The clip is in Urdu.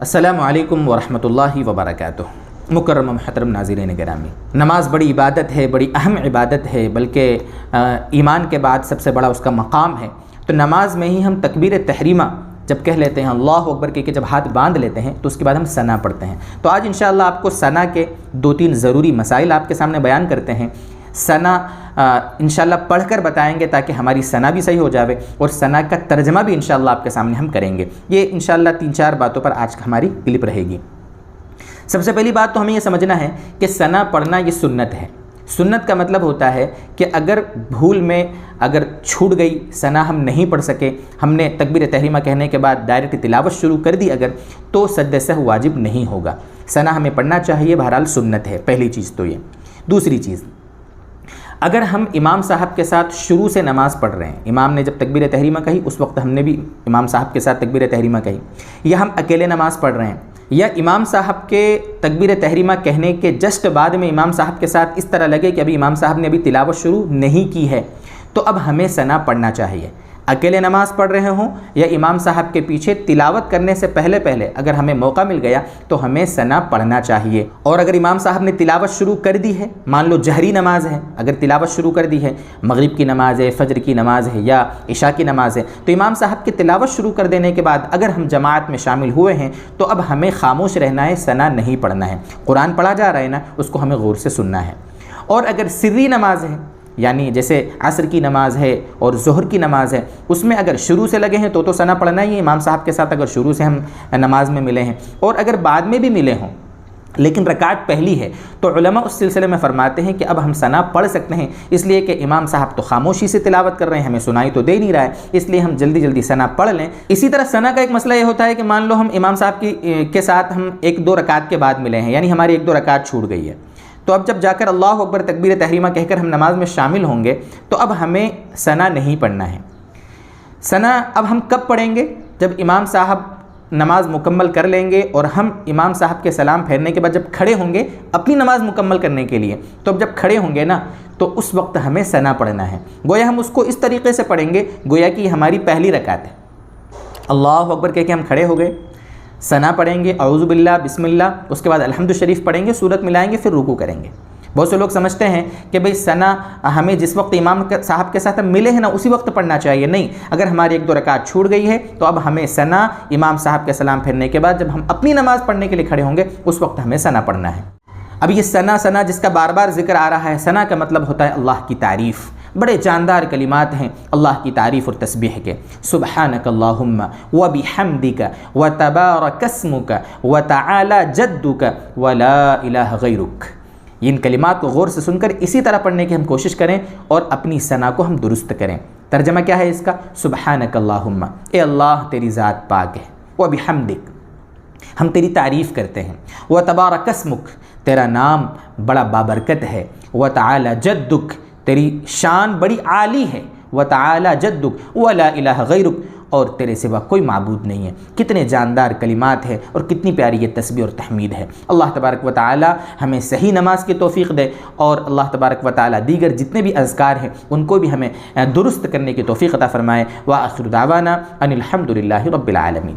السلام علیکم ورحمۃ اللہ وبرکاتہ۔ مکرم محترم ناظرین گرامی، نماز بڑی عبادت ہے، بڑی اہم عبادت ہے، بلکہ ایمان کے بعد سب سے بڑا اس کا مقام ہے۔ تو نماز میں ہی ہم تکبیر تحریمہ جب کہہ لیتے ہیں، اللہ اکبر کہہ کے جب ہاتھ باندھ لیتے ہیں، تو اس کے بعد ہم ثنا پڑھتے ہیں۔ تو آج انشاءاللہ آپ کو ثنا کے 2-3 ضروری مسائل آپ کے سامنے بیان کرتے ہیں۔ ثنا انشاءاللہ پڑھ کر بتائیں گے تاکہ ہماری ثنا بھی صحیح ہو جاوے، اور ثنا کا ترجمہ بھی انشاءاللہ آپ کے سامنے ہم کریں گے۔ یہ انشاءاللہ 3-4 باتوں پر آج ہماری کلپ رہے گی۔ سب سے پہلی بات تو ہمیں یہ سمجھنا ہے کہ ثنا پڑھنا یہ سنت ہے۔ سنت کا مطلب ہوتا ہے کہ اگر بھول میں اگر چھوٹ گئی ثنا، ہم نہیں پڑھ سکے، ہم نے تکبیر تحریمہ کہنے کے بعد ڈائریکٹ تلاوت شروع کر دی اگر، تو سجدہ سہو واجب نہیں ہوگا۔ ثنا ہمیں پڑھنا چاہیے، بہرحال سنت ہے، پہلی چیز تو یہ۔ دوسری چیز، اگر ہم امام صاحب کے ساتھ شروع سے نماز پڑھ رہے ہیں، امام نے جب تکبیر تحریمہ کہی اس وقت ہم نے بھی امام صاحب کے ساتھ تکبیر تحریمہ کہی، یا ہم اکیلے نماز پڑھ رہے ہیں، یا امام صاحب کے تکبیر تحریمہ کہنے کے جسٹ بعد میں امام صاحب کے ساتھ اس طرح لگے کہ ابھی امام صاحب نے ابھی تلاوت شروع نہیں کی ہے، تو اب ہمیں ثنا پڑھنا چاہیے۔ اکیلے نماز پڑھ رہے ہوں یا امام صاحب کے پیچھے، تلاوت کرنے سے پہلے اگر ہمیں موقع مل گیا تو ہمیں ثنا پڑھنا چاہیے۔ اور اگر امام صاحب نے تلاوت شروع کر دی ہے، مان لو جہری نماز ہے، اگر تلاوت شروع کر دی ہے، مغرب کی نماز ہے، فجر کی نماز ہے، یا عشاء کی نماز ہے، تو امام صاحب کی تلاوت شروع کر دینے کے بعد اگر ہم جماعت میں شامل ہوئے ہیں تو اب ہمیں خاموش رہنا ہے، ثنا نہیں پڑھنا ہے۔ قرآن پڑھا جا رہا ہے نا، اس کو ہمیں غور سے سننا ہے۔ اور اگر سری نماز ہے، یعنی جیسے عصر کی نماز ہے اور ظہر کی نماز ہے، اس میں اگر شروع سے لگے ہیں تو ثنا پڑھنا ہی ہے۔ امام صاحب کے ساتھ اگر شروع سے ہم نماز میں ملے ہیں، اور اگر بعد میں بھی ملے ہوں لیکن رکعت پہلی ہے، تو علماء اس سلسلے میں فرماتے ہیں کہ اب ہم ثنا پڑھ سکتے ہیں، اس لیے کہ امام صاحب تو خاموشی سے تلاوت کر رہے ہیں، ہمیں سنائی تو دے نہیں رہا ہے، اس لیے ہم جلدی جلدی ثنا پڑھ لیں۔ اسی طرح ثنا کا ایک مسئلہ یہ ہوتا ہے کہ مان لو ہم امام صاحب کے ساتھ ہم 1-2 رکعت کے بعد ملے ہیں، یعنی ہماری 1-2 رکعت چھوٹ گئی ہے، تو اب جب جا کر اللہ اکبر تکبیر تحریمہ کہہ کر ہم نماز میں شامل ہوں گے تو اب ہمیں ثنا نہیں پڑھنا ہے۔ ثنا اب ہم کب پڑھیں گے؟ جب امام صاحب نماز مکمل کر لیں گے اور ہم امام صاحب کے سلام پھیرنے کے بعد جب کھڑے ہوں گے اپنی نماز مکمل کرنے کے لیے، تو اب جب کھڑے ہوں گے نا تو اس وقت ہمیں ثنا پڑھنا ہے۔ گویا ہم اس کو اس طریقے سے پڑھیں گے گویا کہ ہماری پہلی رکعت ہے۔ اللہ اکبر کہہ کے ہم کھڑے ہو گئے، ثنا پڑھیں گے، اعوذ باللہ، بسم اللہ، اس کے بعد الحمد شریف پڑھیں گے، سورت ملائیں گے، پھر رکوع کریں گے۔ بہت سے لوگ سمجھتے ہیں کہ بھئی ثنا ہمیں جس وقت امام صاحب کے ساتھ ہم ملے ہیں نا اسی وقت پڑھنا چاہیے۔ نہیں، اگر ہماری 1-2 رکعت چھوٹ گئی ہے تو اب ہمیں ثنا امام صاحب کے سلام پھیرنے کے بعد جب ہم اپنی نماز پڑھنے کے لیے کھڑے ہوں گے اس وقت ہمیں ثنا پڑھنا ہے۔ اب یہ ثنا جس کا بار بار ذکر آ رہا ہے، ثنا کا مطلب ہوتا ہے اللہ کی تعریف۔ بڑے جاندار کلمات ہیں اللہ کی تعریف اور تسبیح کے۔ سبحانک اللہم وبحمدک وتبارک اسمک وتعالی جدک ولا الہ غیرک۔ ان کلمات کو غور سے سن کر اسی طرح پڑھنے کی ہم کوشش کریں اور اپنی ثنا کو ہم درست کریں۔ ترجمہ کیا ہے اس کا؟ سبحانک اللہم، اے اللہ تیری ذات پاک ہے، وبحمدک، ہم تیری تعریف کرتے ہیں، وتبارک اسمک، تیرا نام بڑا بابرکت ہے، وتعالی جدک، تیری شان بڑی عالی ہے، وتعالی جدک ولا الہ غیرک، اور تیرے سوا کوئی معبود نہیں ہے۔ کتنے جاندار کلمات ہیں اور کتنی پیاری یہ تسبیح اور تحمید ہے۔ اللہ تبارک و تعالی ہمیں صحیح نماز کی توفیق دے، اور اللہ تبارک و تعالی دیگر جتنے بھی اذکار ہیں ان کو بھی ہمیں درست کرنے کی توفیق عطا فرمائے۔ وآخر دعوانا ان الحمد للہ رب العالمین۔